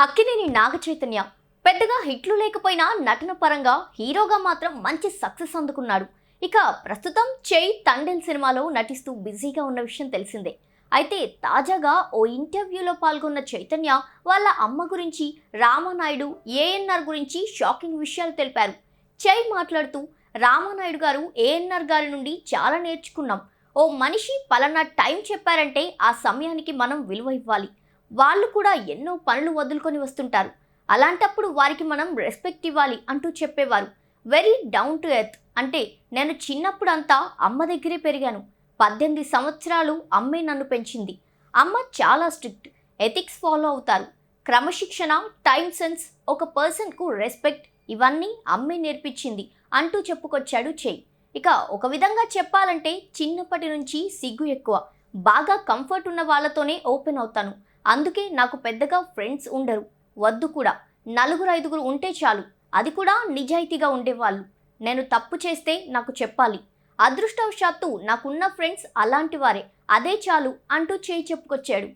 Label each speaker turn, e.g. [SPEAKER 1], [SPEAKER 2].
[SPEAKER 1] అక్కినేని నాగచైతన్య పెద్దగా హిట్లు లేకపోయినా నటన పరంగా హీరోగా మాత్రం మంచి సక్సెస్ అందుకున్నాడు. ఇక ప్రస్తుతం చెయ్ తండేల్ సినిమాలో నటిస్తూ బిజీగా ఉన్న విషయం తెలిసిందే. అయితే తాజాగా ఓ ఇంటర్వ్యూలో పాల్గొన్న చైతన్య వాళ్ళ అమ్మ గురించి, రామానాయుడు, ఏఎన్ఆర్ గురించి షాకింగ్ విషయాలు తెలిపారు. చెయ్ మాట్లాడుతూ, రామానాయుడు గారు, ఏఎన్ఆర్ గారి నుండి చాలా నేర్చుకున్నాం. ఓ మనిషి పలానా టైం చెప్పారంటే ఆ సమయానికి మనం విలువ ఇవ్వాలి. వాళ్ళు కూడా ఎన్నో పనులు వదులుకొని వస్తుంటారు. అలాంటప్పుడు వారికి మనం రెస్పెక్ట్ ఇవ్వాలి అంటూ చెప్పేవారు. Very down to earth. అంటే నేను చిన్నప్పుడు అంతా అమ్మ దగ్గరే పెరిగాను. 18 సంవత్సరాలు అమ్మే నన్ను పెంచింది. అమ్మ చాలా స్ట్రిక్ట్, ఎథిక్స్ ఫాలో అవుతారు. క్రమశిక్షణ, టైం సెన్స్, ఒక పర్సన్కు రెస్పెక్ట్, ఇవన్నీ అమ్మే నేర్పించింది అంటూ చెప్పుకొచ్చాడు చెయ్. ఇక ఒక విధంగా చెప్పాలంటే చిన్నప్పటి నుంచి సిగ్గు ఎక్కువ. బాగా కంఫర్ట్ ఉన్న వాళ్ళతోనే ఓపెన్ అవుతాను. అందుకే నాకు పెద్దగా ఫ్రెండ్స్ ఉండరు, వద్దు కూడా. 4-5 ఉంటే చాలు, అది కూడా నిజాయితీగా ఉండేవాళ్ళు. నేను తప్పు చేస్తే నాకు చెప్పాలి. అదృష్టవశాత్తు నాకున్న ఫ్రెండ్స్ అలాంటి వారే, అదే చాలు అంటూ చెప్పుకొచ్చాడు.